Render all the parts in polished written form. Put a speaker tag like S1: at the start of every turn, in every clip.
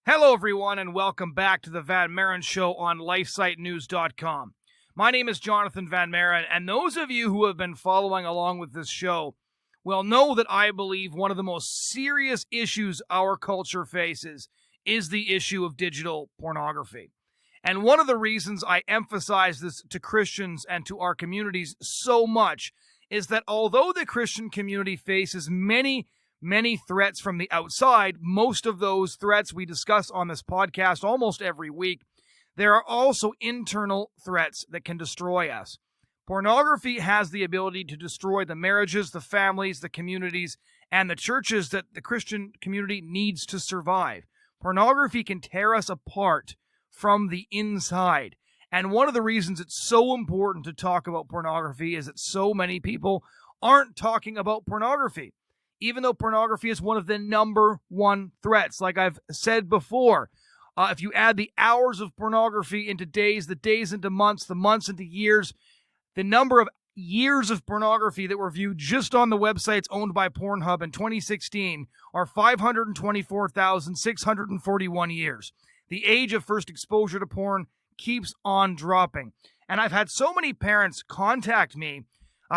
S1: Hello, everyone, and welcome back to the Van Maren Show on LifeSiteNews.com. My name is Jonathon Van Maren, and those of you who have been following along with this show will know that I believe one of the most serious issues our culture faces is the issue of digital pornography. And one of the reasons I emphasize this to Christians and to our communities so much is that although the Christian community faces many threats from the outside, most of those threats we discuss on this podcast almost every week, there are also internal threats that can destroy us. Pornography has the ability to destroy the marriages, the families, the communities, and the churches that the Christian community needs to survive. Pornography can tear us apart from the inside. And one of the reasons it's so important to talk about pornography is that so many people aren't talking about pornography. Even though pornography is one of the number one threats, like I've said before, if you add the hours of pornography into days, the days into months, the months into years, the number of years of pornography that were viewed just on the websites owned by Pornhub in 2016 are 524,641 years. The age of first exposure to porn keeps on dropping. And I've had so many parents contact me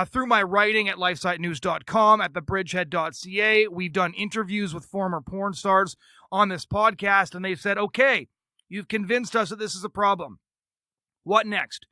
S1: through my writing at lifesitenews.com, at thebridgehead.ca. We've done interviews with former porn stars on this podcast, and they've said, okay, you've convinced us that this is a problem. What next?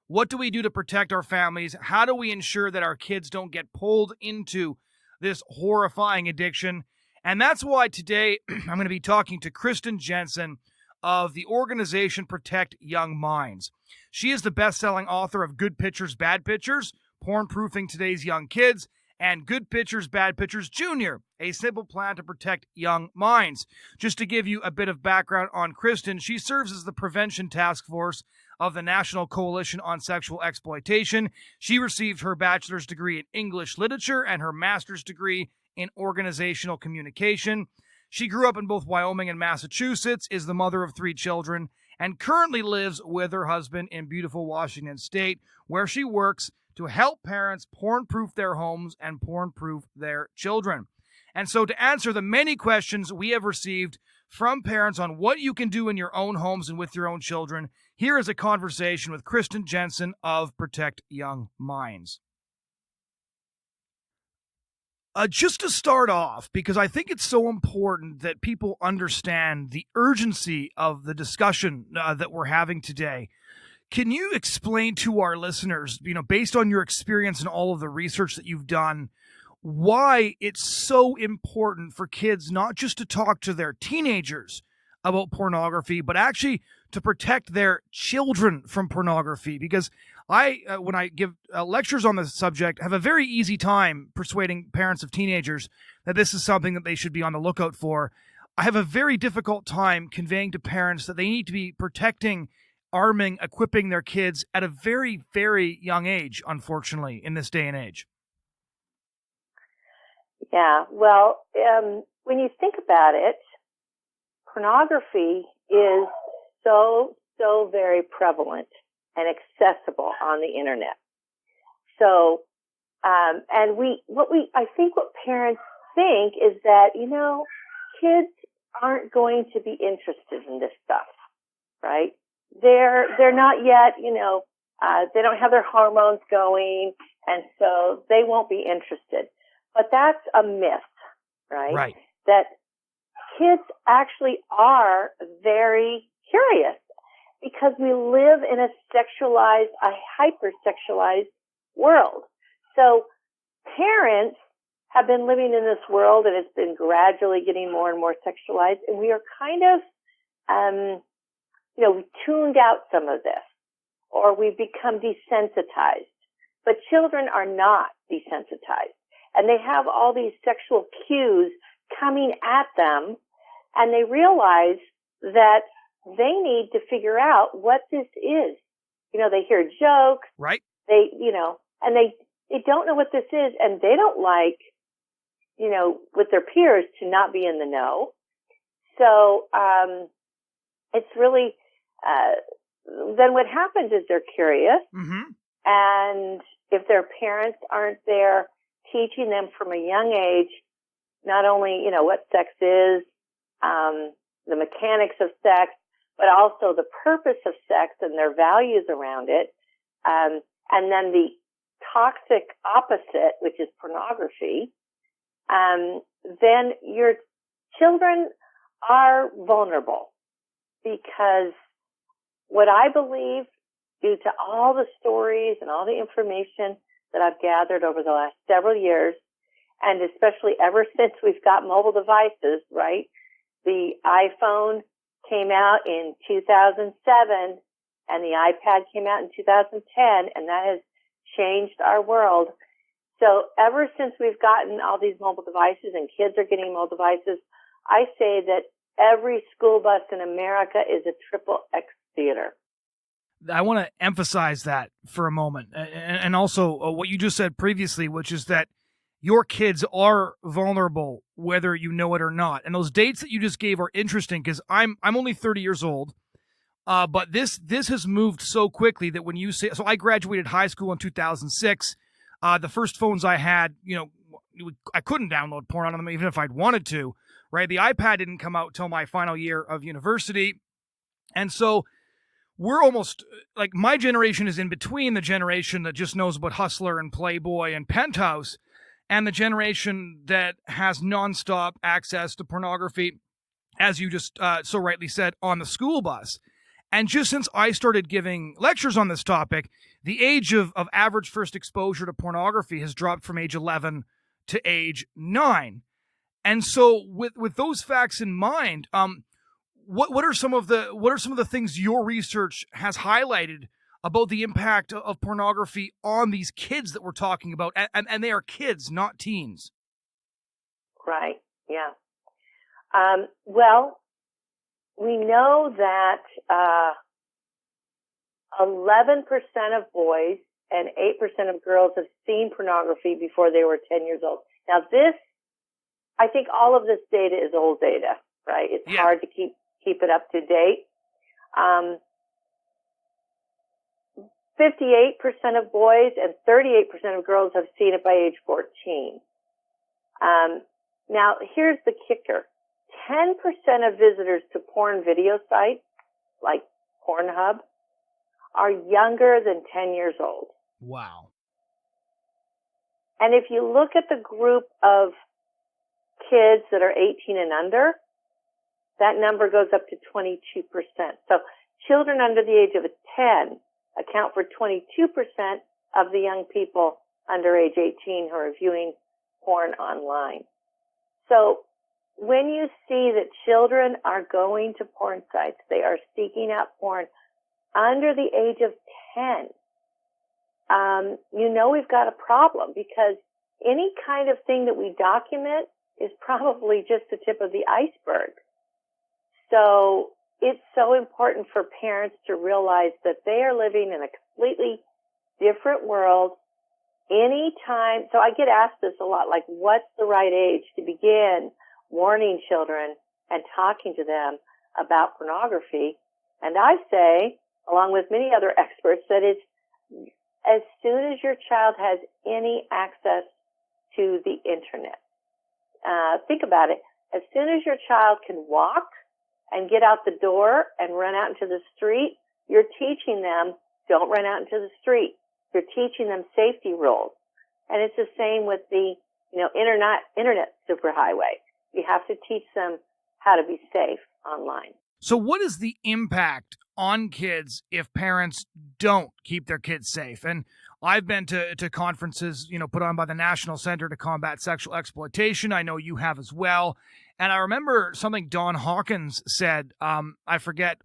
S1: What do we do to protect our families? How do we ensure that our kids don't get pulled into this horrifying addiction? And that's why today I'm going to be talking to Kristen Jenson of the organization Protect Young Minds. She is the best-selling author of Good Pictures, Bad Pictures, Porn-Proofing Today's Young Kids, and Good Pictures, Bad Pictures Junior, a simple plan to protect young minds. Just to give you a bit of background on Kristen, she serves as the Prevention Task Force of the National Coalition on Sexual Exploitation. She received her bachelor's degree in English literature and her master's degree in organizational communication. She grew up in both Wyoming and Massachusetts, is the mother of 3 children, and currently lives with her husband in beautiful Washington State, where she works to help parents porn-proof their homes and porn-proof their children. And so to answer the many questions we have received from parents on what you can do in your own homes and with your own children, here is a conversation with Kristen Jenson of Protect Young Minds. Just to start off, because I think it's so important that people understand the urgency of the discussion that we're having today, can you explain to our listeners, based on your experience and all of the research that you've done, why it's so important for kids not just to talk to their teenagers about pornography, but actually to protect their children from pornography? Because I, when I give lectures on this subject, have a very easy time persuading parents of teenagers that this is something that they should be on the lookout for. I have a very difficult time conveying to parents that they need to be protecting, arming, equipping their kids at a very, very young age, unfortunately, in this day and age.
S2: Yeah, well, when you think about it, pornography is so very prevalent and accessible on the internet. So, and I think what parents think is that, kids aren't going to be interested in this stuff, right? They're not yet, they don't have their hormones going, and so they won't be interested. But that's a myth, right? Right. That kids actually are very curious because we live in a hyper-sexualized world. So parents have been living in this world and it's been gradually getting more and more sexualized, and we are kind of, we tuned out some of this, or we've become desensitized. But children are not desensitized, and they have all these sexual cues coming at them, and they realize that they need to figure out what this is. They hear jokes. Right. They, and they don't know what this is, and they don't like, with their peers to not be in the know. So, it's really, then what happens is they're curious. Mm-hmm. And if their parents aren't there teaching them from a young age, not only, what sex is, the mechanics of sex, but also the purpose of sex and their values around it. And then the toxic opposite, which is pornography, then your children are vulnerable, because what I believe, due to all the stories and all the information that I've gathered over the last several years, and especially ever since we've got mobile devices, right? The iPhone came out in 2007 and the iPad came out in 2010, and that has changed our world. So ever since we've gotten all these mobile devices and kids are getting mobile devices, I say that every school bus in America is a triple X theater.
S1: I want to emphasize that for a moment. And also what you just said previously, which is that your kids are vulnerable, whether you know it or not. And those dates that you just gave are interesting, because I'm only 30 years old. But this has moved so quickly that when you say, so I graduated high school in 2006. The first phones I had, I couldn't download porn on them even if I'd wanted to, right? The iPad didn't come out till my final year of university. And so we're almost, like, my generation is in between the generation that just knows about Hustler and Playboy and Penthouse and the generation that has nonstop access to pornography, as you just so rightly said, on the school bus. And just since I started giving lectures on this topic, the age of average first exposure to pornography has dropped from age 11 to age 9. And so with those facts in mind, what are some of the things your research has highlighted about the impact of pornography on these kids that we're talking about? And they are kids, not teens.
S2: Right. Yeah. Well, we know that 11% of boys and 8% of girls have seen pornography before they were 10 years old. Now I think all of this data is old data, right? It's hard to keep it up to date. 58% of boys and 38% of girls have seen it by age 14. Now, here's the kicker. 10% of visitors to porn video sites, like Pornhub, are younger than 10 years old.
S1: Wow.
S2: And if you look at the group of kids that are 18 and under, that number goes up to 22%. So children under the age of 10 account for 22% of the young people under age 18 who are viewing porn online. So when you see that children are going to porn sites, they are seeking out porn under the age of 10, we've got a problem, because any kind of thing that we document is probably just the tip of the iceberg. So it's so important for parents to realize that they are living in a completely different world anytime. So I get asked this a lot, like, what's the right age to begin warning children and talking to them about pornography? And I say, along with many other experts, that it's as soon as your child has any access to the internet. Think about it. As soon as your child can walk and get out the door and run out into the street, you're teaching them, don't run out into the street. You're teaching them safety rules. And it's the same with the, internet superhighway. You have to teach them how to be safe online.
S1: So what is the impact on kids if parents don't keep their kids safe? And I've been to conferences, put on by the National Center to Combat Sexual Exploitation. I know you have as well. And I remember something Dawn Hawkins said. I forget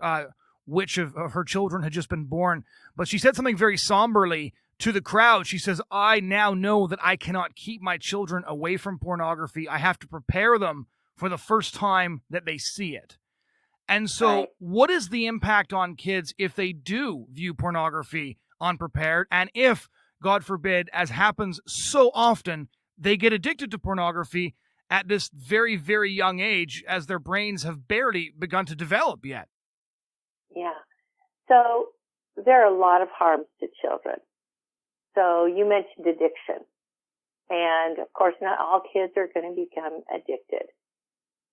S1: which of her children had just been born, but she said something very somberly to the crowd. She says, I now know that I cannot keep my children away from pornography. I have to prepare them for the first time that they see it. And so what is the impact on kids if they do view pornography unprepared? And if, God forbid, as happens so often, they get addicted to pornography at this very, very young age, as their brains have barely begun to develop yet?
S2: Yeah. So there are a lot of harms to children. So you mentioned addiction. And of course, not all kids are going to become addicted.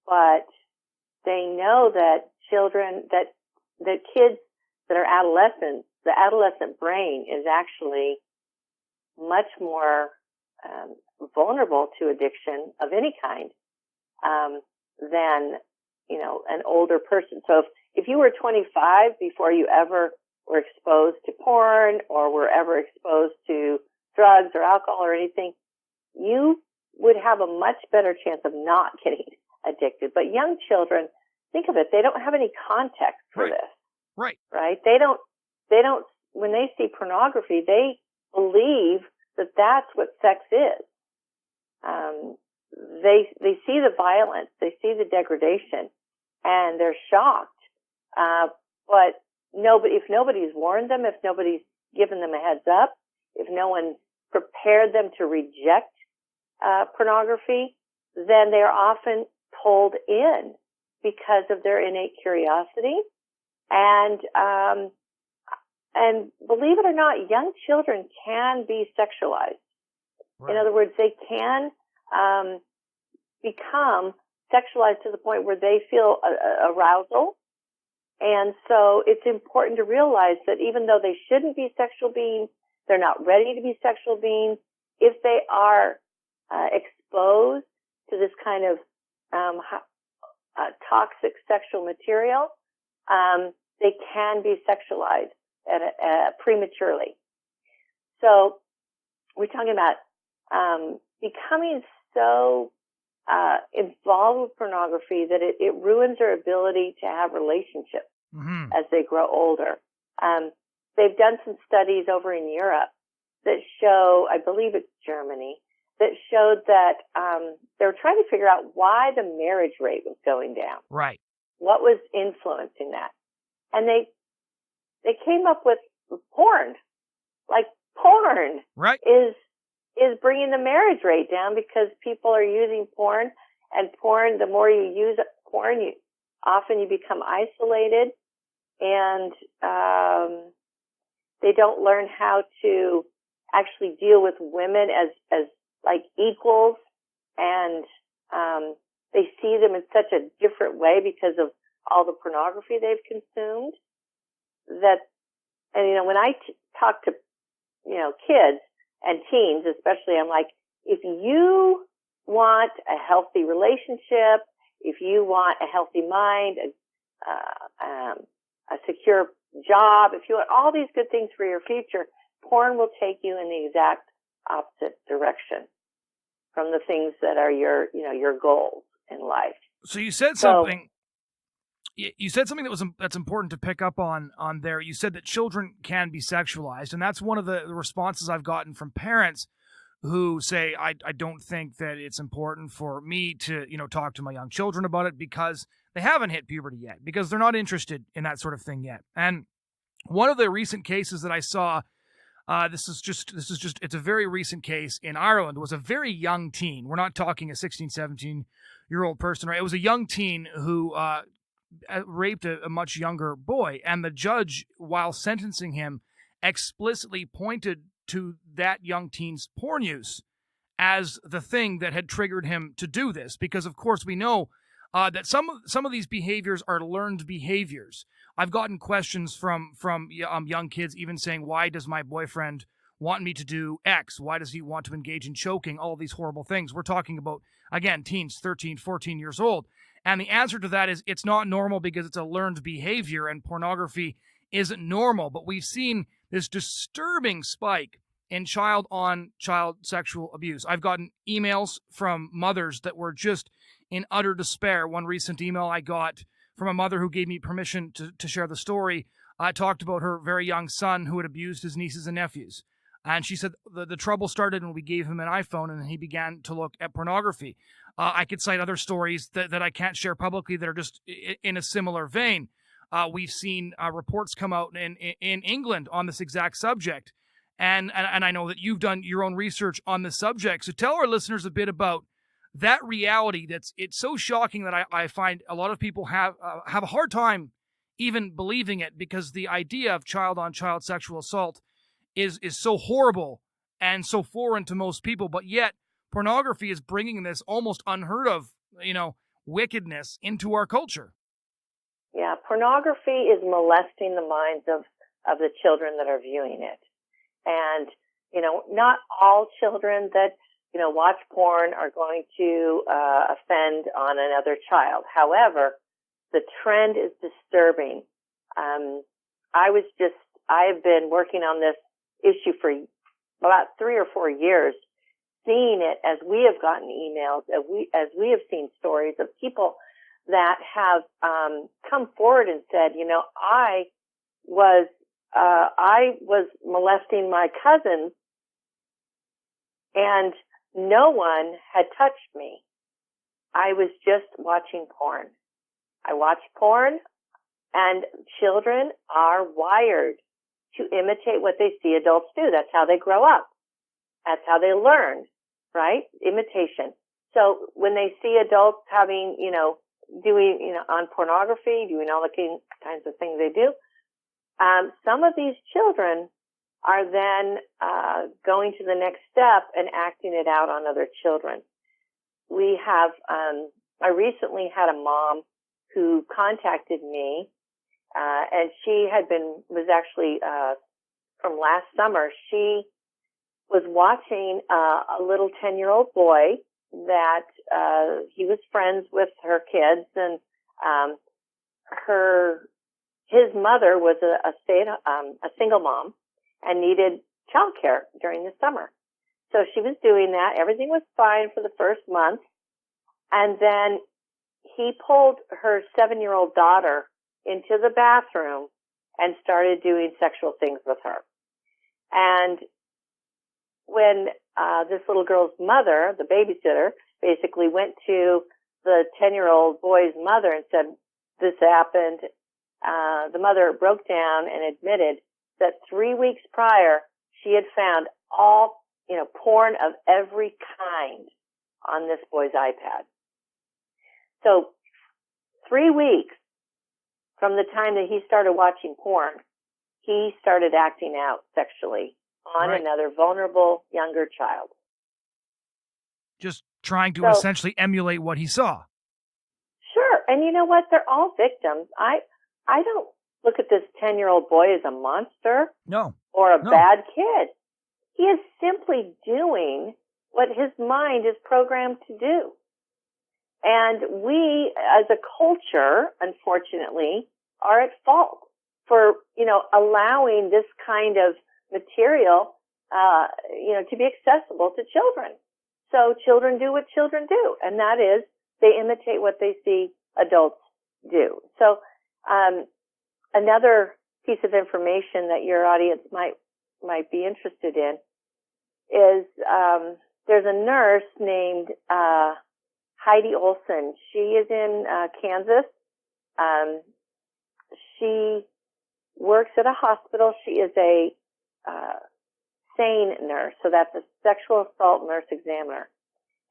S2: But they know that that kids that are adolescents, the adolescent brain is actually much more vulnerable to addiction of any kind than, an older person. So if you were 25 before you ever were exposed to porn or were ever exposed to drugs or alcohol or anything, you would have a much better chance of not getting addicted. But young children, think of it, they don't have any context for this.
S1: Right.
S2: Right? They don't, when they see pornography, they believe that that's what sex is. They see the violence, they see the degradation, and they're shocked. But if nobody's warned them, if nobody's given them a heads up, if no one prepared them to reject pornography, then they're often pulled in because of their innate curiosity. And believe it or not, young children can be sexualized. Right. In other words, they can become sexualized to the point where they feel arousal. And so it's important to realize that even though they shouldn't be sexual beings, they're not ready to be sexual beings. If they are exposed to this kind of toxic sexual material, they can be sexualized prematurely. So we're talking about becoming so involved with pornography that it ruins their ability to have relationships as they grow older. They've done some studies over in Europe that show, I believe it's Germany, that showed that they were trying to figure out why the marriage rate was going down.
S1: Right.
S2: What was influencing that? And they came up with porn. Like porn is bringing the marriage rate down because people are using porn, and porn, the more you use porn, often you become isolated, and they don't learn how to actually deal with women as like equals, and they see them in such a different way because of all the pornography they've consumed. And when I talk to kids and teens especially, I'm like, if you want a healthy relationship, if you want a healthy mind, a secure job, if you want all these good things for your future, porn will take you in the exact opposite direction from the things that are your goals in life.
S1: So you said something. You said something that's important to pick up on there. You said that children can be sexualized, and that's one of the responses I've gotten from parents who say, I don't think that it's important for me to, talk to my young children about it because they haven't hit puberty yet, because they're not interested in that sort of thing yet. And one of the recent cases that I saw, it's a very recent case in Ireland, was a very young teen. We're not talking a 16, 17-year-old person, right? It was a young teen who raped a much younger boy, and the judge, while sentencing him, explicitly pointed to that young teen's porn use as the thing that had triggered him to do this, because of course we know that some of these behaviors are learned behaviors. I've gotten questions from young kids even saying, why does my boyfriend want me to do X? Why does he want to engage in choking? All of these horrible things. We're talking about, again, teens, 13, 14 years old. And the answer to that is it's not normal because it's a learned behavior, and pornography isn't normal. But we've seen this disturbing spike in child-on-child sexual abuse. I've gotten emails from mothers that were just in utter despair. One recent email I got from a mother who gave me permission to share the story talked about her very young son who had abused his nieces and nephews. And she said the trouble started when we gave him an iPhone and he began to look at pornography. I could cite other stories that I can't share publicly that are just in a similar vein. We've seen reports come out in England on this exact subject. And I know that you've done your own research on the subject. So tell our listeners a bit about that reality. It's so shocking that I find a lot of people have a hard time even believing it, because the idea of child-on-child sexual assault is so horrible and so foreign to most people. But yet pornography is bringing this almost unheard of, wickedness into our culture.
S2: Yeah, pornography is molesting the minds of the children that are viewing it. And, not all children that, watch porn are going to offend on another child. However, the trend is disturbing. I have been working on this issue for about 3 or 4 years, seeing it as we have gotten emails, as we have seen stories of people that have come forward and said, I was molesting my cousins and no one had touched me. I was just watching porn. I watch porn, and children are wired to imitate what they see adults do. That's how they grow up. That's how they learn, right? Imitation. So when they see adults having, doing, on pornography, doing all the kinds of things they do, some of these children are then going to the next step and acting it out on other children. We have, I recently had a mom who contacted me, and she was actually from last summer. She was watching a little 10-year-old boy that he was friends with her kids, and his mother was a single mom and needed childcare during the summer. So she was doing that. Everything was fine for the first month, and then he pulled her 7-year-old daughter into the bathroom and started doing sexual things with her. And when this little girl's mother, the babysitter, basically went to the 10-year-old boy's mother and said, this happened, the mother broke down and admitted that 3 weeks prior, she had found all, porn of every kind on this boy's iPad. So 3 weeks from the time that he started watching porn, he started acting out sexually on another vulnerable younger child.
S1: Just trying to essentially emulate what he saw.
S2: Sure. And you know what? They're all victims. I don't look at this 10-year-old boy as a monster.
S1: No.
S2: Or a bad kid. He is simply doing what his mind is programmed to do. And we, as a culture, unfortunately, are at fault for, allowing this kind of material, to be accessible to children. So children do what children do, and that is they imitate what they see adults do. So, another piece of information that your audience might be interested in is, there's a nurse named, Heidi Olson. She is in, Kansas. She works at a hospital. She is a, SANE nurse. So that's a sexual assault nurse examiner.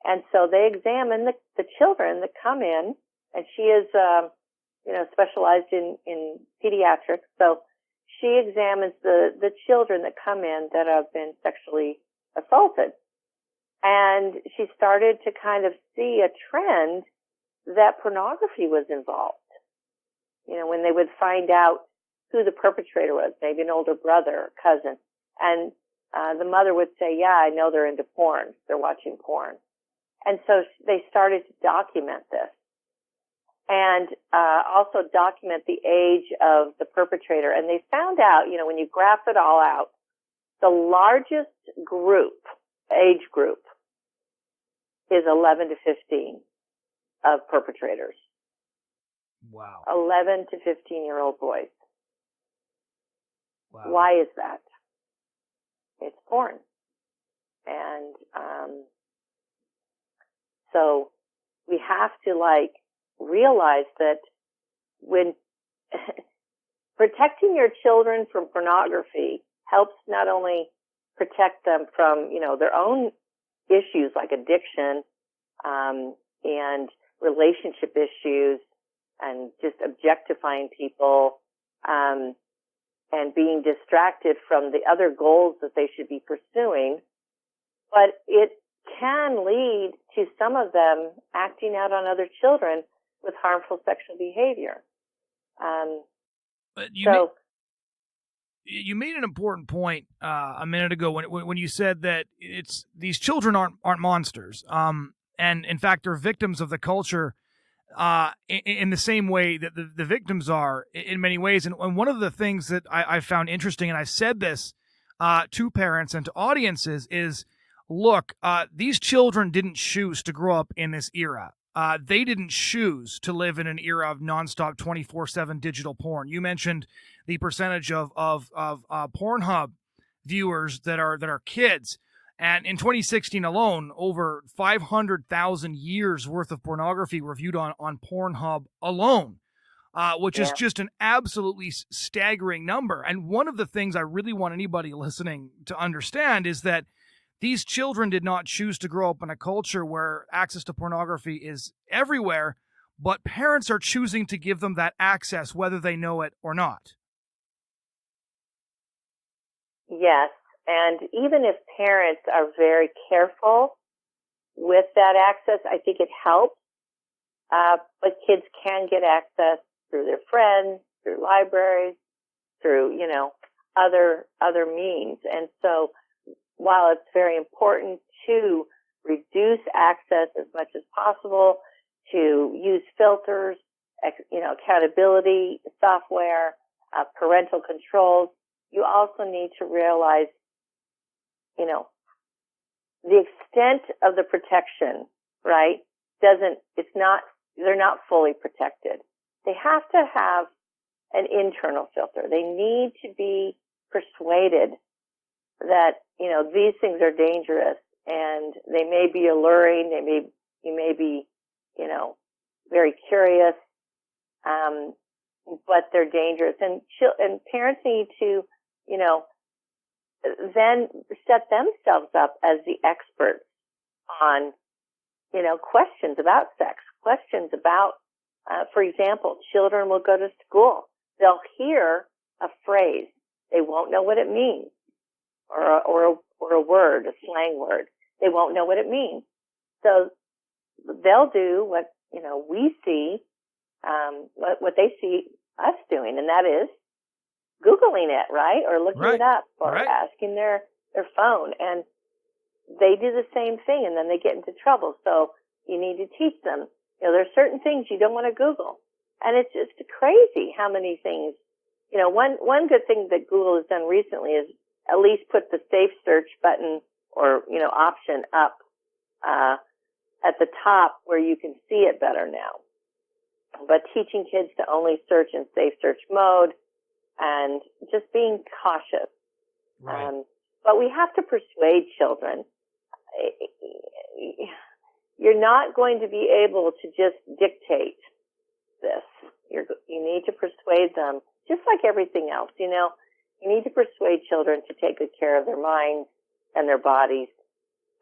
S2: And so they examine the children that come in, and she is, specialized in pediatrics. So she examines the children that come in that have been sexually assaulted. And she started to kind of see a trend that pornography was involved. When they would find out who the perpetrator was, maybe an older brother or cousin. And the mother would say, yeah, I know they're into porn. They're watching porn. And so they started to document this. And also document the age of the perpetrator. And they found out, when you graph it all out, the largest age group, is 11 to 15 of perpetrators.
S1: Wow.
S2: 11 to 15-year-old boys.
S1: Wow.
S2: Why is that? It's porn. And so we have to, realize that when protecting your children from pornography helps not only protect them from, their own issues like addiction, and relationship issues and just objectifying people, and being distracted from the other goals that they should be pursuing. But it can lead to some of them acting out on other children with harmful sexual behavior.
S1: But
S2: So
S1: you made an important point a minute ago when you said that these children aren't monsters. And in fact, they're victims of the culture in the same way that the victims are in many ways. And one of the things that I found interesting, and I've said this to parents and to audiences, is look, these children didn't choose to grow up in this era. They didn't choose to live in an era of nonstop 24/7 digital porn. You mentioned the percentage of Pornhub viewers that are kids. And in 2016 alone, over 500,000 years worth of pornography were viewed on Pornhub alone, which is just an absolutely staggering number. And one of the things I really want anybody listening to understand is that these children did not choose to grow up in a culture where access to pornography is everywhere, but parents are choosing to give them that access, whether they know it or not.
S2: yes, and even if parents are very careful with that access, I think it helps. But kids can get access through their friends, through libraries, through, other means. And so while it's very important to reduce access as much as possible, to use filters, accountability software, parental controls, you also need to realize, the extent of the protection, right, they're not fully protected. They have to have an internal filter. They need to be persuaded that, these things are dangerous and they may be alluring. You may be, very curious, but they're dangerous. And parents need to, then set themselves up as the experts on, questions about sex, questions about, for example, children will go to school. They'll hear a phrase. They won't know what it means, or a word, a slang word. They won't know what it means. So they'll do what, we see, what they see us doing, and that is Googling it, right? Or looking it up, or asking their phone. And they do the same thing, and then they get into trouble. So you need to teach them. There's certain things you don't want to Google. And it's just crazy how many things, one good thing that Google has done recently is at least put the safe search button or, option up, at the top where you can see it better now. But teaching kids to only search in safe search mode and just being cautious.
S1: Right.
S2: But we have to persuade children. You're not going to be able to just dictate this. You need to persuade them, just like everything else, You need to persuade children to take good care of their minds and their bodies.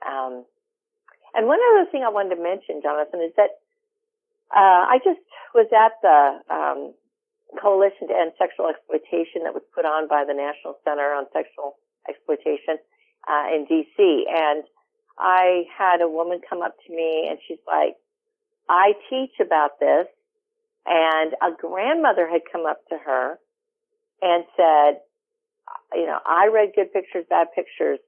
S2: And one other thing I wanted to mention, Jonathon, is that I just was at the Coalition to End Sexual Exploitation that was put on by the National Center on Sexual Exploitation in D.C. And I had a woman come up to me, and she's like, I teach about this. And a grandmother had come up to her and said, I read Good Pictures, Bad Pictures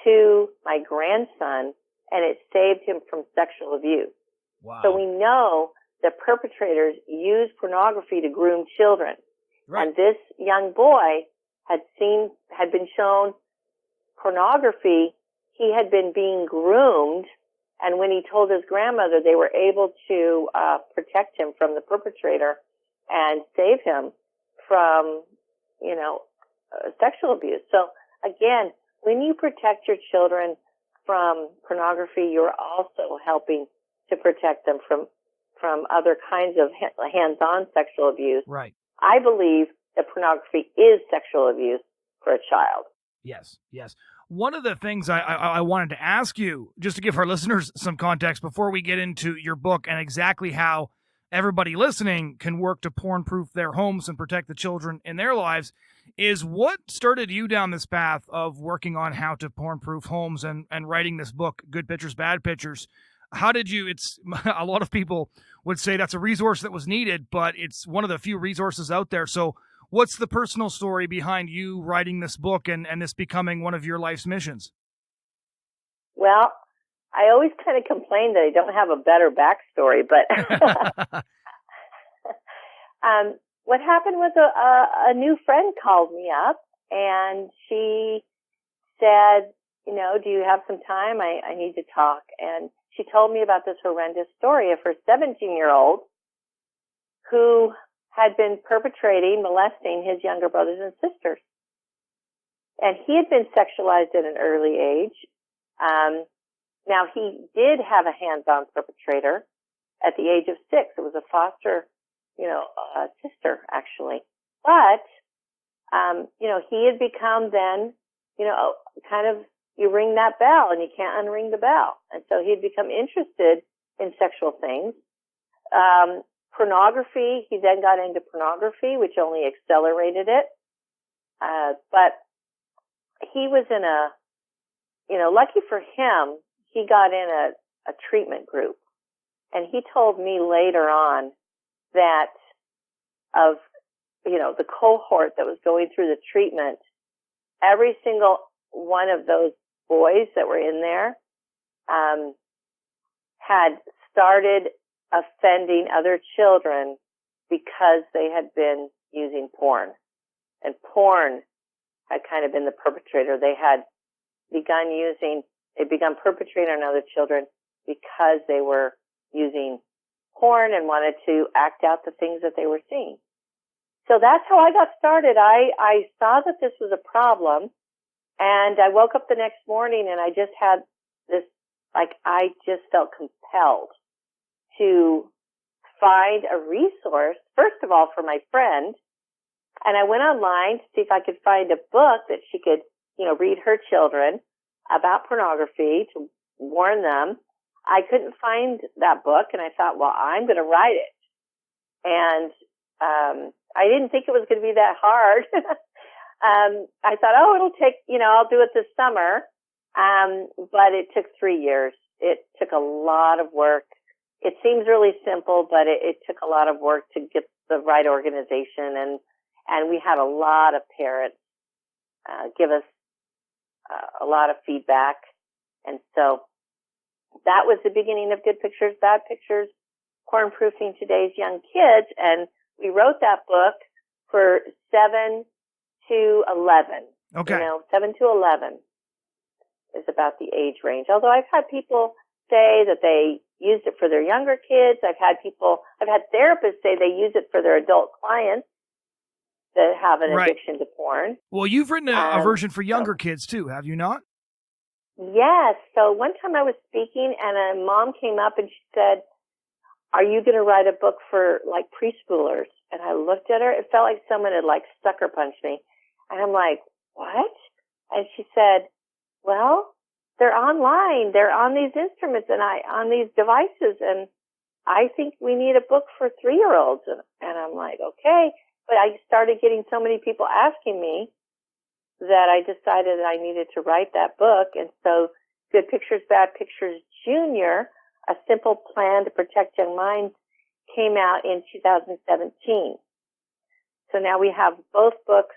S2: to my grandson, and it saved him from sexual abuse.
S1: Wow.
S2: So we know that perpetrators use pornography to groom children.
S1: Right.
S2: And this young boy had been shown pornography. He had been being groomed. And when he told his grandmother, they were able to protect him from the perpetrator and save him from, sexual abuse. So again, when you protect your children from pornography, you're also helping to protect them from other kinds of hands-on sexual abuse.
S1: Right.
S2: I believe that pornography is sexual abuse for a child.
S1: Yes. One of the things I wanted to ask you, just to give our listeners some context before we get into your book and exactly how everybody listening can work to porn-proof their homes and protect the children in their lives, is what started you down this path of working on how to porn-proof homes and writing this book, Good Pictures, Bad Pictures. How did you, it's a lot of people would say that's a resource that was needed, but it's one of the few resources out there. So what's the personal story behind you writing this book and this becoming one of your life's missions?
S2: Well, I always kind of complain that I don't have a better backstory, but what happened was a new friend called me up and she said, do you have some time? I need to talk. And she told me about this horrendous story of her 17-year-old who had been molesting his younger brothers and sisters. And he had been sexualized at an early age. Now, he did have a hands-on perpetrator at the age of 6. It was a foster, sister, actually. But, he had become then, kind of, you ring that bell and you can't unring the bell. And so he had become interested in sexual things. Pornography, he then got into pornography, which only accelerated it. But he was in lucky for him, he got in a treatment group. And he told me later on that of, the cohort that was going through the treatment, every single one of those boys that were in there, had started offending other children because they had been using porn. And porn had kind of been the perpetrator. They'd begun perpetrating on other children because they were using porn and wanted to act out the things that they were seeing. So that's how I got started. I saw that this was a problem, and I woke up the next morning and I just had this, I just felt compelled to find a resource, first of all, for my friend. And I went online to see if I could find a book that she could, read her children about pornography to warn them. I couldn't find that book, and I thought, well, I'm going to write it. And I didn't think it was going to be that hard. I thought, it'll take, I'll do it this summer. But it took 3 years. It took a lot of work. It seems really simple, but it took a lot of work to get the right organization. And we had a lot of parents give us a lot of feedback. And so that was the beginning of Good Pictures, Bad Pictures, Porn-Proofing Today's Young Kids. And we wrote that book for 7 to 11.
S1: Okay.
S2: 7 to 11 is about the age range. Although I've had people say that they used it for their younger kids. I've had therapists say they use it for their adult clients that have an addiction to porn.
S1: Well, you've written a version for younger kids too, have you not?
S2: Yes. So one time I was speaking and a mom came up and she said, "Are you going to write a book for preschoolers?" And I looked at her. It felt like someone had sucker punched me. And I'm like, "What?" And she said, "Well, they're online. They're on these instruments and on these devices. And I think we need a book for 3-year-olds. And I'm like, okay. But I started getting so many people asking me that I decided that I needed to write that book. And so Good Pictures, Bad Pictures Junior, A Simple Plan to Protect Young Minds, came out in 2017. So now we have both books.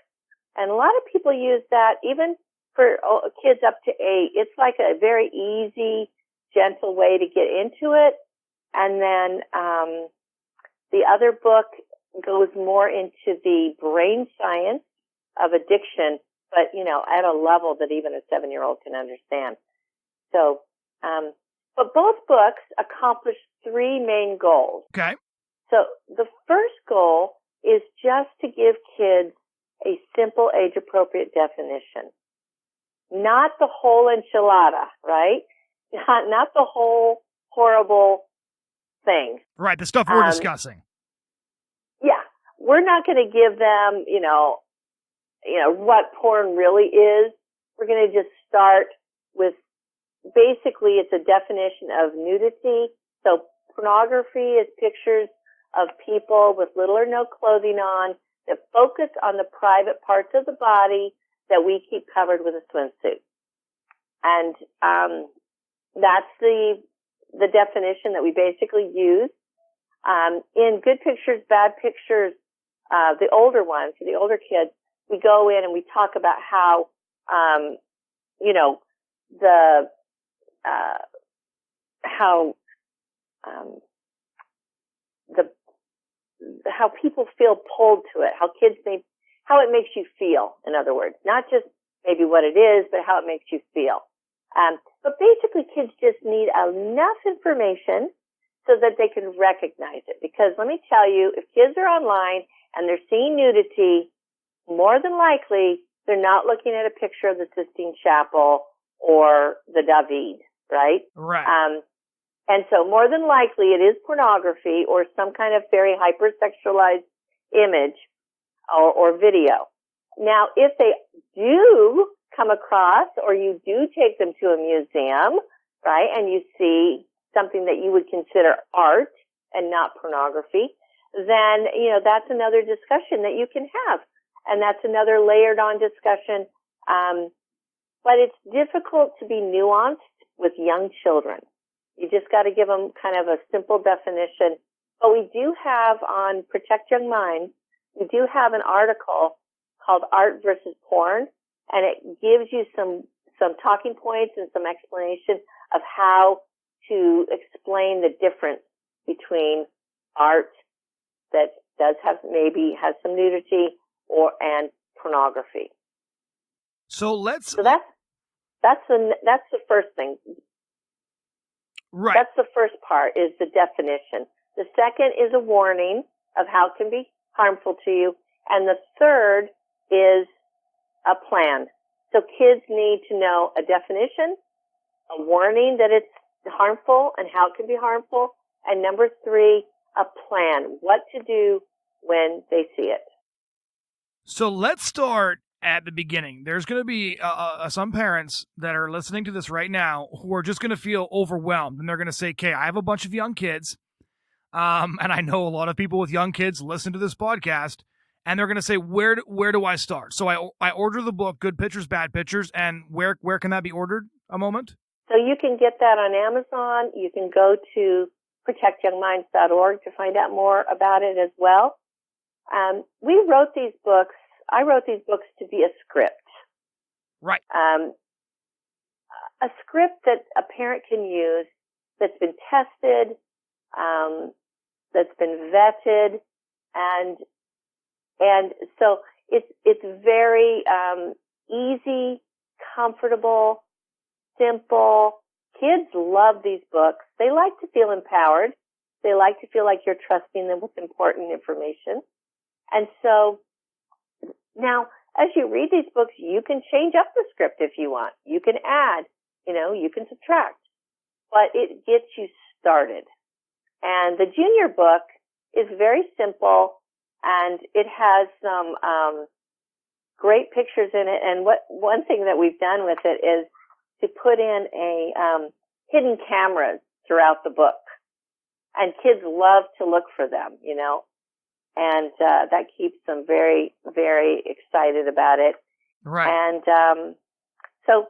S2: And a lot of people use that even for kids up to 8. It's like a very easy, gentle way to get into it. And then the other book goes more into the brain science of addiction, but, at a level that even a 7-year-old can understand. So, but both books accomplish 3 main goals.
S1: Okay.
S2: So the first goal is just to give kids a simple age-appropriate definition. Not the whole enchilada, right? Not the whole horrible thing.
S1: Right, the stuff we're discussing.
S2: Yeah. We're not going to give them, what porn really is. We're going to just start with, basically, it's a definition of nudity. So pornography is pictures of people with little or no clothing on that focus on the private parts of the body that we keep covered with a swimsuit. And that's the the definition that we basically use. In Good Pictures, Bad Pictures, the older ones, the older kids, we go in and we talk about how, how people feel pulled to it, how it makes you feel, in other words, not just maybe what it is, but how it makes you feel. But basically kids just need enough information so that they can recognize it. Because let me tell you, if kids are online and they're seeing nudity, more than likely they're not looking at a picture of the Sistine Chapel or the David, right?
S1: Right.
S2: And so more than likely it is pornography or some kind of very hypersexualized image or video. Now, if they do come across or you do take them to a museum, right, and you see something that you would consider art and not pornography, then, that's another discussion that you can have. And that's another layered on discussion. But it's difficult to be nuanced with young children. You just got to give them kind of a simple definition. But we do have on Protect Young Minds, we do have an article called Art versus Porn, and it gives you some talking points and some explanation of how to explain the difference between art that has some nudity and pornography.
S1: So
S2: that's the first thing.
S1: Right.
S2: That's the first part, is the definition. The second is a warning of how it can be harmful to you. And the third is a plan. So kids need to know a definition, a warning that it's harmful and how it can be harmful, and number 3, a plan, what to do when they see it.
S1: So let's start at the beginning. There's going to be some parents that are listening to this right now who are just going to feel overwhelmed, and they're going to say, okay, I have a bunch of young kids, and I know a lot of people with young kids listen to this podcast, and they're going to say, where do I start? So I order the book, Good Pictures, Bad Pictures, and where can that be ordered? A moment?
S2: So you can get that on Amazon. You can go to protectyoungminds.org to find out more about it as well. I wrote these books to be a script.
S1: Right.
S2: A script that a parent can use that's been tested, that's been vetted, and so it's very easy, comfortable, simple. Kids love these books. They like to feel empowered. They like to feel like you're trusting them with important information. And so now, as you read these books, you can change up the script if you want. You can add, you can subtract, but it gets you started. And the junior book is very simple, and it has some great pictures in it. And one thing that we've done with it is to put in hidden cameras throughout the book, and kids love to look for them, and that keeps them very, very excited about it.
S1: Right.
S2: And so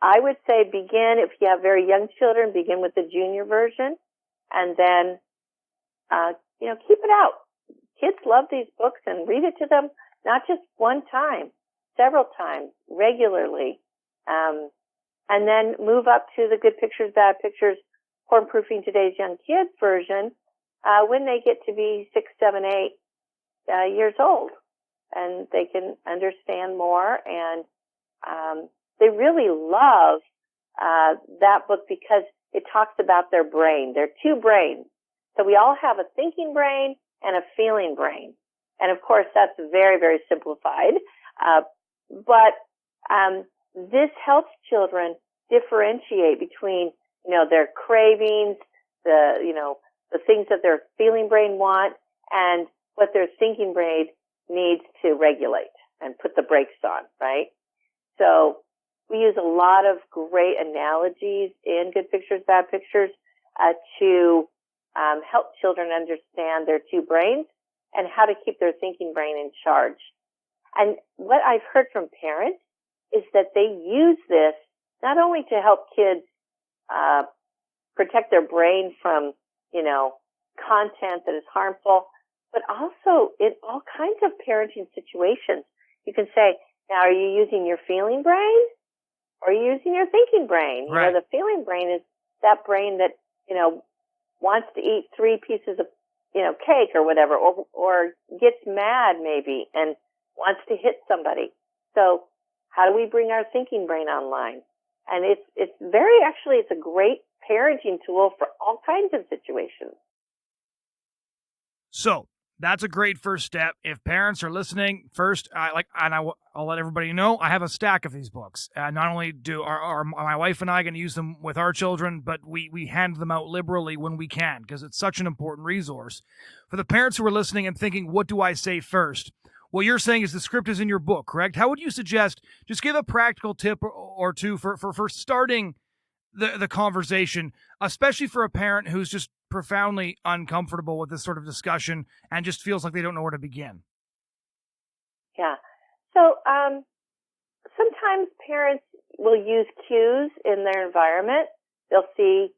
S2: I would say begin, if you have very young children, begin with the junior version, and then keep it out. Kids love these books, and read it to them not just one time, several times, regularly. And then move up to the Good Pictures, Bad Pictures, Porn Proofing Today's Young Kids version when they get to be 6, 7, 8 years old, and they can understand more. And they really love that book because it talks about their brain. There are 2 brains. So we all have a thinking brain and a feeling brain. And of course, that's very, very simplified. But this helps children differentiate between, their cravings, the things that their feeling brain want, and what their thinking brain needs to regulate and put the brakes on, right? So we use a lot of great analogies in Good Pictures, Bad Pictures to help children understand their 2 brains and how to keep their thinking brain in charge. And what I've heard from parents is that they use this not only to help kids protect their brain from, content that is harmful, but also in all kinds of parenting situations. You can say, now, are you using your feeling brain or are you using your thinking brain?
S1: Right.
S2: The feeling brain is that brain that, wants to eat 3 pieces of, cake or whatever, or gets mad maybe and wants to hit somebody. So how do we bring our thinking brain online? And it's a great parenting tool for all kinds of situations.
S1: So that's a great first step. If parents are listening, first, I'll let everybody know, I have a stack of these books. Not only do my wife and I going to use them with our children, but we hand them out liberally when we can, because it's such an important resource. For the parents who are listening and thinking, what do I say first? What you're saying is the script is in your book, correct? How would you suggest, just give a practical tip or two for starting the conversation, especially for a parent who's just profoundly uncomfortable with this sort of discussion and just feels like they don't know where to begin?
S2: Yeah. So sometimes parents will use cues in their environment. They'll see,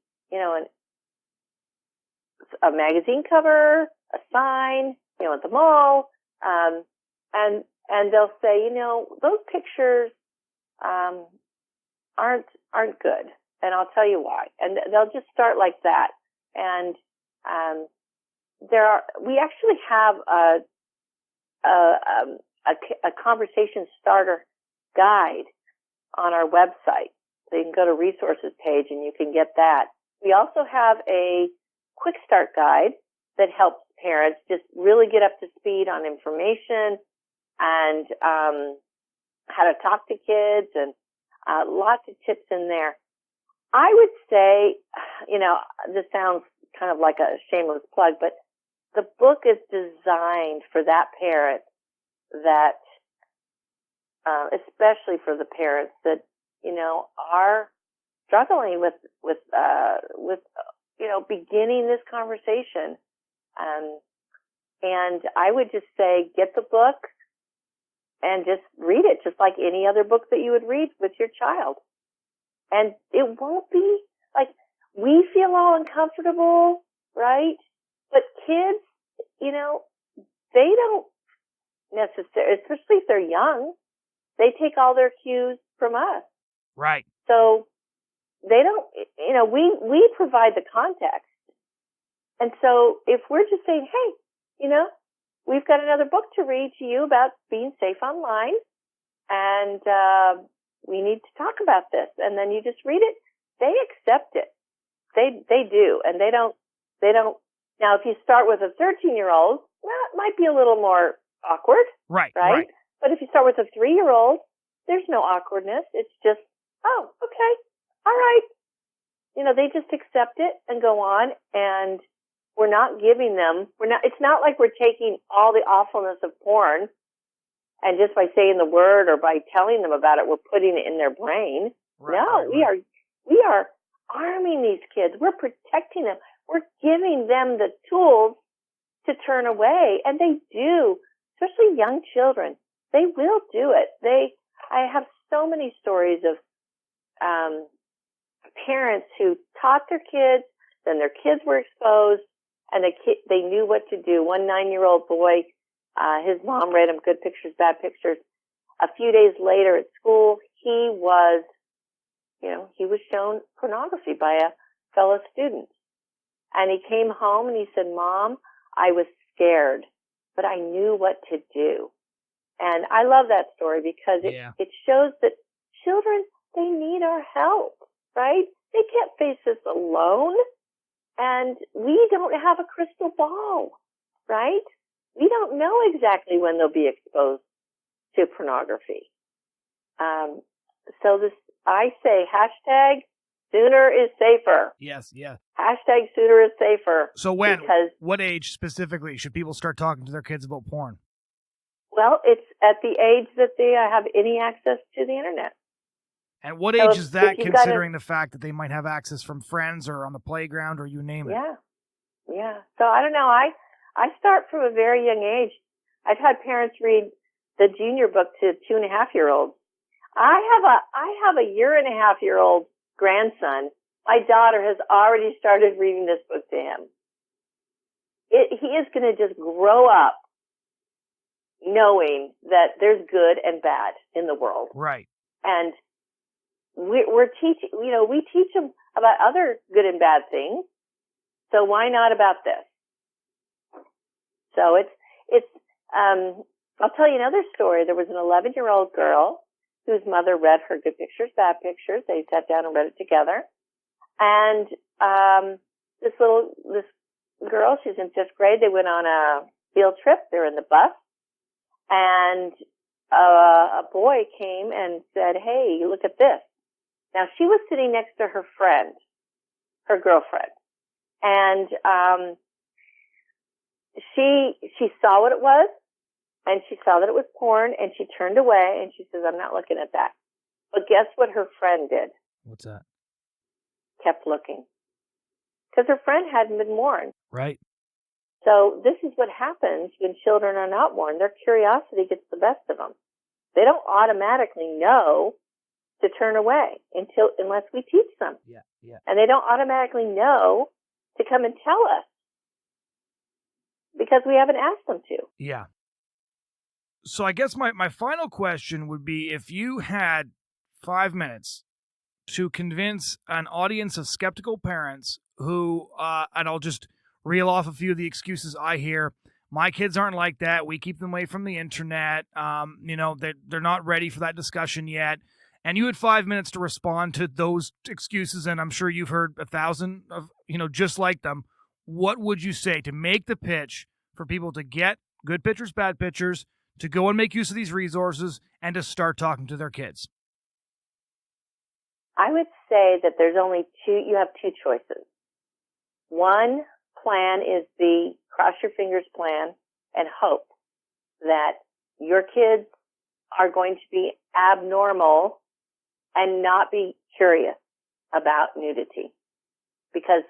S2: a magazine cover, a sign, at the mall, and they'll say, those pictures aren't good, and I'll tell you why. And they'll just start like that. And we actually have a conversation starter guide on our website. So you can go to resources page and you can get that. We also have a quick start guide that helps parents just really get up to speed on information and how to talk to kids, and lots of tips in there. I would say, this sounds kind of like a shameless plug, but the book is designed for that parent that, especially for the parents that, are struggling with beginning this conversation. And I would just say, get the book and just read it, just like any other book that you would read with your child. And it won't be like we feel all uncomfortable, right? But kids, they don't necessarily, especially if they're young, they take all their cues from us.
S1: Right.
S2: So they don't, we provide the context. And so if we're just saying, hey, we've got another book to read to you about being safe online, and we need to talk about this, and then you just read it, they accept it. They do, and they don't. Now, if you start with a 13-year-old, well, it might be a little more awkward.
S1: Right.
S2: But if you start with a 3-year-old, there's no awkwardness. It's just, oh, okay, all right. They just accept it and go on, and we're not giving them, it's not like we're taking all the awfulness of porn and just by saying the word or by telling them about it, we're putting it in their brain. We are arming these kids. We're protecting them. We're giving them the tools to turn away. And they do, especially young children. They will do it. I have so many stories of parents who taught their kids, then their kids were exposed, and they knew what to do. One 9-year-old boy, his mom read him good pictures, bad pictures. A few days later at school, he was shown pornography by a fellow student. And he came home and he said, Mom, I was scared, but I knew what to do. And I love that story because it shows that children, they need our help, right? They can't face this alone. And we don't have a crystal ball, right? We don't know exactly when they'll be exposed to pornography. So I say hashtag sooner is safer.
S1: Yes, yeah.
S2: Hashtag sooner is safer.
S1: So what age specifically should people start talking to their kids about porn?
S2: Well, it's at the age that they have any access to the internet.
S1: And what age is that, considering the fact that they might have access from friends or on the playground or you name it?
S2: Yeah. So I don't know. I start from a very young age. I've had parents read the junior book to 2.5-year-olds. I have a 1.5-year-old grandson, My daughter has already started reading this book to him. He is going to just grow up knowing that there's good and bad in the world.
S1: Right.
S2: And we're teaching, we teach them about other good and bad things. So why not about this? So I'll tell you another story. There was an 11-year-old girl whose mother read her Good Pictures, Bad Pictures. They sat down and read it together. And this girl, she's in 5th grade. They went on a field trip. They're in the bus. And a boy came and said, "Hey, look at this." Now, she was sitting next to her friend, her girlfriend. And she saw what it was, and she saw that it was porn, and she turned away, and she says, "I'm not looking at that." But guess what her friend did?
S1: What's that?
S2: Kept looking. Because her friend hadn't been warned.
S1: Right.
S2: So this is what happens when children are not warned. Their curiosity gets the best of them. They don't automatically know to turn away unless we teach them.
S1: Yeah.
S2: And they don't automatically know to come and tell us because we haven't asked them to.
S1: Yeah. So I guess my final question would be, if you had 5 minutes to convince an audience of skeptical parents who, and I'll just reel off a few of the excuses I hear. My kids aren't like that. We keep them away from the internet. They're not ready for that discussion yet. And you had 5 minutes to respond to those excuses, and I'm sure you've heard 1,000 of, just like them. What would you say to make the pitch for people to get Good Pictures, Bad Pictures, to go and make use of these resources, and to start talking to their kids?
S2: I would say that you have two choices. One plan is the cross your fingers plan and hope that your kids are going to be abnormal and not be curious about nudity. Because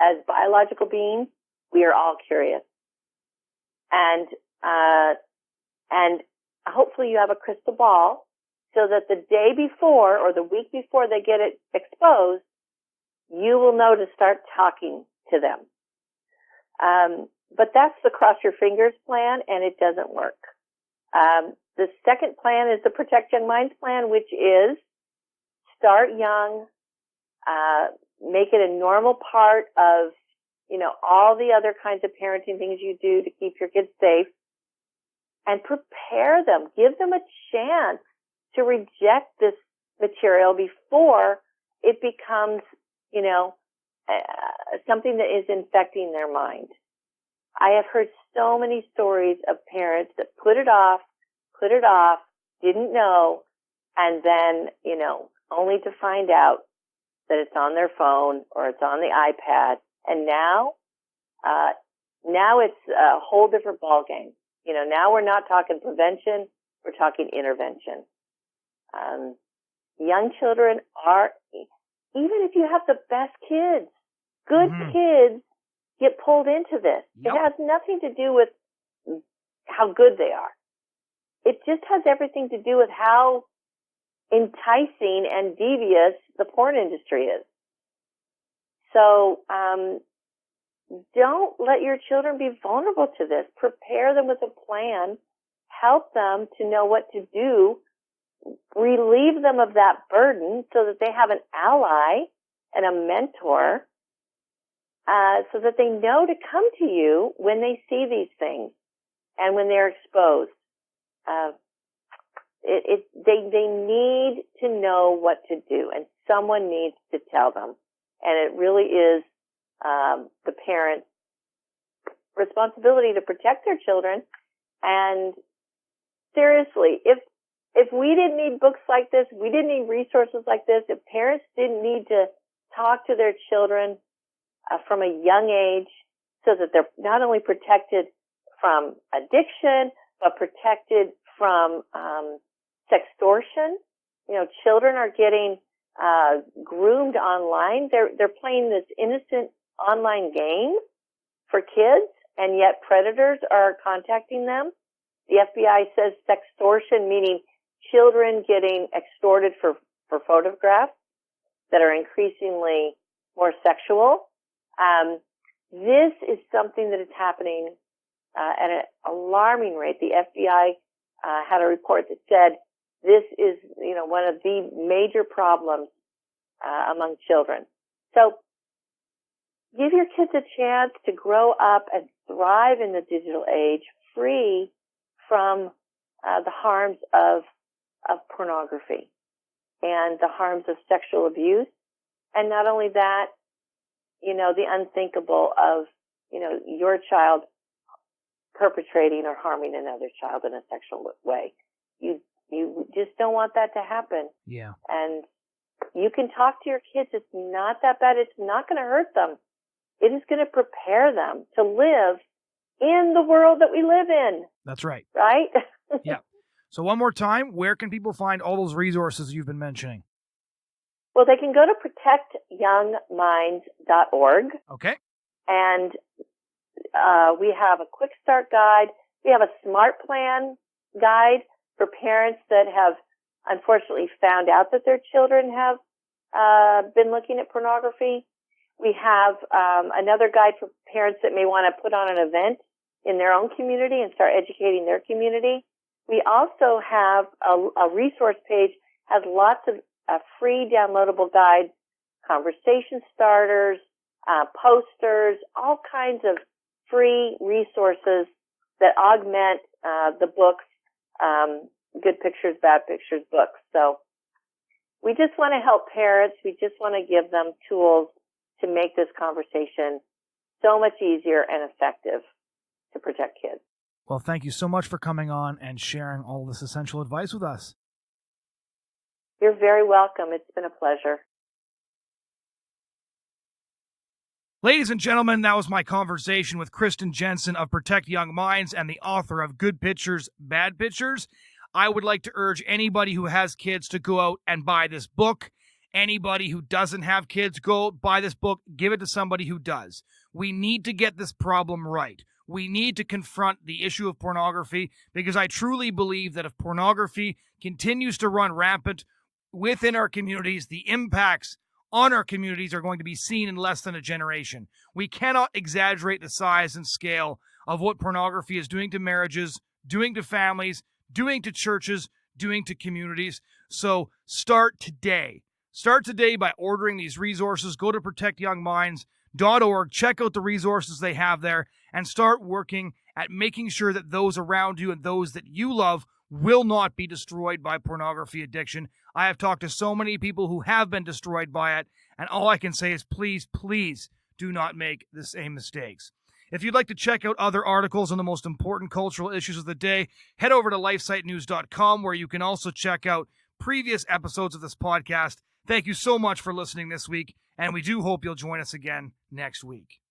S2: as biological beings, we are all curious. And hopefully you have a crystal ball so that the day before or the week before they get it exposed, you will know to start talking to them. But that's the cross your fingers plan, and it doesn't work. The second plan is the Protect Young Minds plan, which is start young, make it a normal part of, all the other kinds of parenting things you do to keep your kids safe, and prepare them, give them a chance to reject this material before it becomes, something that is infecting their mind. I have heard so many stories of parents that put it off, didn't know, and then, only to find out that it's on their phone or it's on the iPad. And now it's a whole different ballgame. Now we're not talking prevention, we're talking intervention. Young children even if you have the best kids, good kids get pulled into this. Yep. It has nothing to do with how good they are. It just has everything to do with how enticing and devious the porn industry is. So, don't let your children be vulnerable to this. Prepare them with a plan. Help them to know what to do. Relieve them of that burden so that they have an ally and a mentor, so that they know to come to you when they see these things and when they're exposed. They need to know what to do, and someone needs to tell them. And it really is the parent's responsibility to protect their children. And seriously, if we didn't need books like this, we didn't need resources like this, if parents didn't need to talk to their children from a young age so that they're not only protected from addiction, but protected from sextortion. Children are getting groomed online. They're playing this innocent online game for kids, and yet predators are contacting them. The FBI says sextortion, meaning children getting extorted for photographs. that are increasingly more sexual. This is something that is happening at an alarming rate. The FBI had a report that said this is, one of the major problems among children. So give your kids a chance to grow up and thrive in the digital age, free from the harms of pornography and the harms of sexual abuse. And not only that, the unthinkable of, your child perpetrating or harming another child in a sexual way. You just don't want that to happen.
S1: Yeah.
S2: And you can talk to your kids. It's not that bad. It's not going to hurt them. It is going to prepare them to live in the world that we live in.
S1: That's right.
S2: Right?
S1: Yeah. So one more time, where can people find all those resources you've been mentioning?
S2: Well, they can go to protectyoungminds.org.
S1: Okay.
S2: And we have a quick start guide. We have a smart plan guide for parents that have unfortunately found out that their children have been looking at pornography. We have another guide for parents that may want to put on an event in their own community and start educating their community. We also have a resource page, has lots of free downloadable guides, conversation starters, posters, all kinds of free resources that augment the books, Good Pictures, Bad Pictures books. So we just want to help parents. We just want to give them tools to make this conversation so much easier and effective to protect kids.
S1: Well, thank you so much for coming on and sharing all this essential advice with us.
S2: You're very welcome. It's been a pleasure.
S1: Ladies and gentlemen, that was my conversation with Kristen Jenson of Protect Young Minds and the author of Good Pictures, Bad Pictures. I would like to urge anybody who has kids to go out and buy this book. Anybody who doesn't have kids, go buy this book, give it to somebody who does. We need to get this problem right. We need to confront the issue of pornography, because I truly believe that if pornography continues to run rampant within our communities, the impacts on our communities are going to be seen in less than a generation. We cannot exaggerate the size and scale of what pornography is doing to marriages, doing to families, doing to churches, doing to communities. So start today. Start today by ordering these resources. Go to protectyoungminds.org. Check out the resources they have there and start working at making sure that those around you and those that you love will not be destroyed by pornography addiction. I have talked to so many people who have been destroyed by it, and all I can say is please, please do not make the same mistakes. If you'd like to check out other articles on the most important cultural issues of the day, head over to lifesitenews.com, where you can also check out previous episodes of this podcast. Thank you so much for listening this week, and we do hope you'll join us again next week.